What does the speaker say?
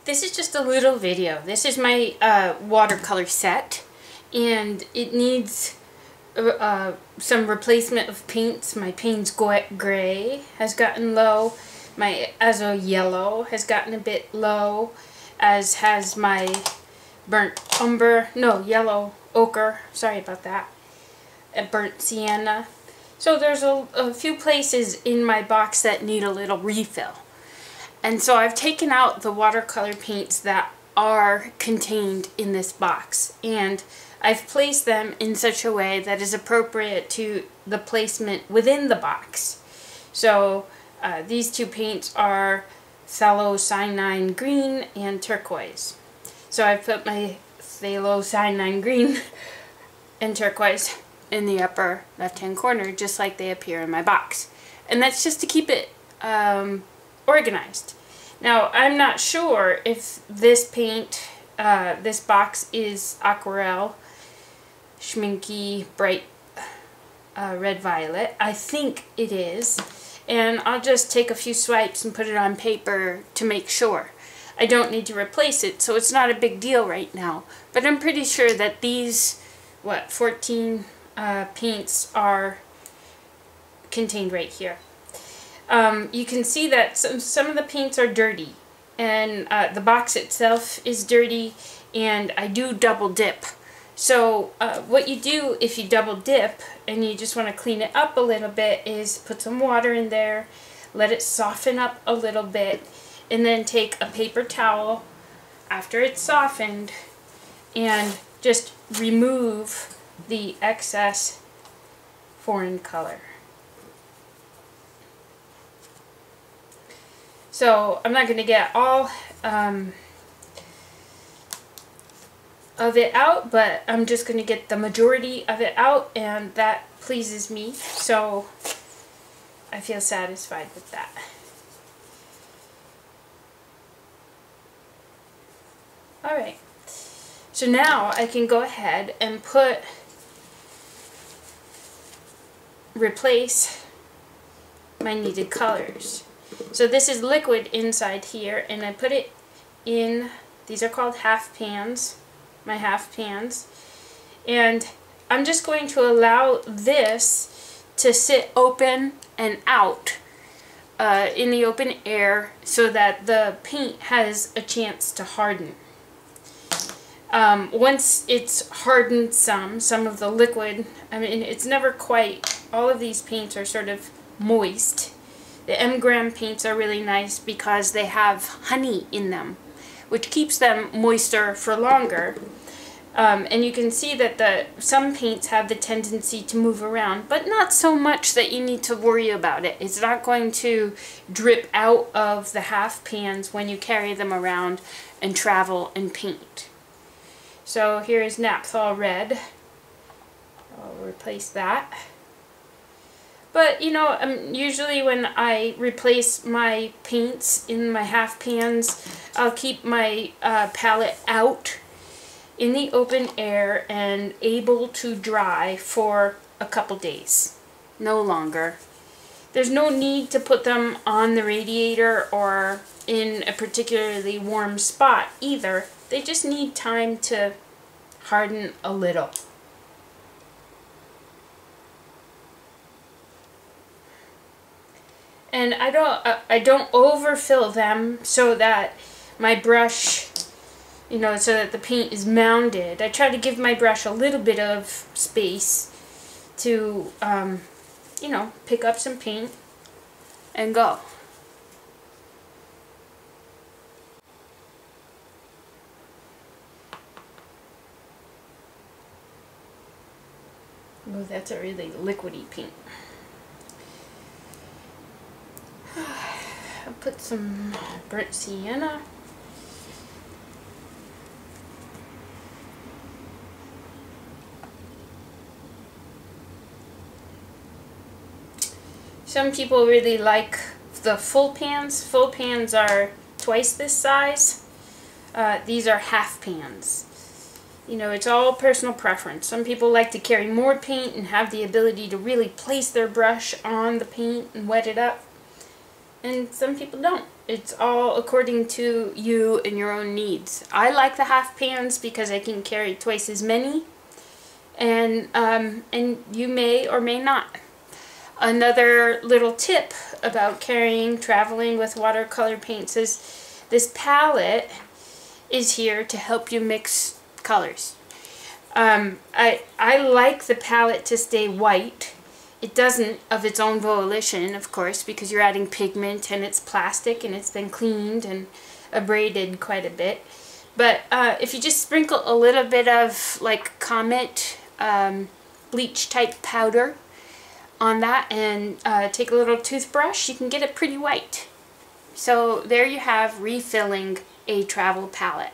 This is just a little video. This is my watercolor set, and it needs some replacement of paints. My Payne's Gray has gotten low. My Azo Yellow has gotten a bit low, as has my Burnt Umber, no, Yellow Ochre, sorry about that, Burnt Sienna. So there's a few places in my box that need a little refill. And so I've taken out the watercolor paints that are contained in this box, and I've placed them in such a way that is appropriate to the placement within the box. So these two paints are Phthalocyanine Green and Turquoise. So I've put my Phthalocyanine Green and Turquoise in the upper left-hand corner, just like they appear in my box. And that's just to keep it organized. Now, I'm not sure if this paint, this box is Aquarelle, Schminky, Bright Red Violet. I think it is. And I'll just take a few swipes and put it on paper to make sure. I don't need to replace it, so it's not a big deal right now. But I'm pretty sure that these, 14 paints are contained right here. You can see that some of the paints are dirty, and the box itself is dirty, and I do double dip. So what you do if you double dip and you just want to clean it up a little bit is put some water in there, let it soften up a little bit, and then take a paper towel after it's softened and just remove the excess foreign color. So I'm not going to get all of it out, but I'm just going to get the majority of it out, and that pleases me, so I feel satisfied with that. Alright, so now I can go ahead and replace my needed colors. So this is liquid inside here, and I put it in, these are called half pans, my half pans, and I'm just going to allow this to sit open and out in the open air so that the paint has a chance to harden. Once it's hardened some of the liquid, I mean, it's never quite, all of these paints are sort of moist. The M-gram paints are really nice because they have honey in them, which keeps them moister for longer. And you can see that some paints have the tendency to move around, but not so much that you need to worry about it. It's not going to drip out of the half pans when you carry them around and travel and paint. So here is Naphthol Red. I'll replace that. But, you know, usually when I replace my paints in my half pans, I'll keep my palette out in the open air and able to dry for a couple days. No longer. There's no need to put them on the radiator or in a particularly warm spot either. They just need time to harden a little. And I don't overfill them so that my brush, you know, so that the paint is mounded. I try to give my brush a little bit of space to, you know, pick up some paint and go. Oh, that's a really liquidy paint. I'll put some burnt sienna. Some people really like the full pans. Full pans are twice this size. These are half pans. You know, it's all personal preference. Some people like to carry more paint and have the ability to really place their brush on the paint and wet it up. And some people don't. It's all according to you and your own needs. I like the half pans because I can carry twice as many, and you may or may not. Another little tip about traveling with watercolor paints is this palette is here to help you mix colors. I like the palette to stay white. It doesn't of its own volition, of course, because you're adding pigment and it's plastic and it's been cleaned and abraded quite a bit. But if you just sprinkle a little bit of like Comet bleach type powder on that and take a little toothbrush, you can get it pretty white. So there you have refilling a travel palette.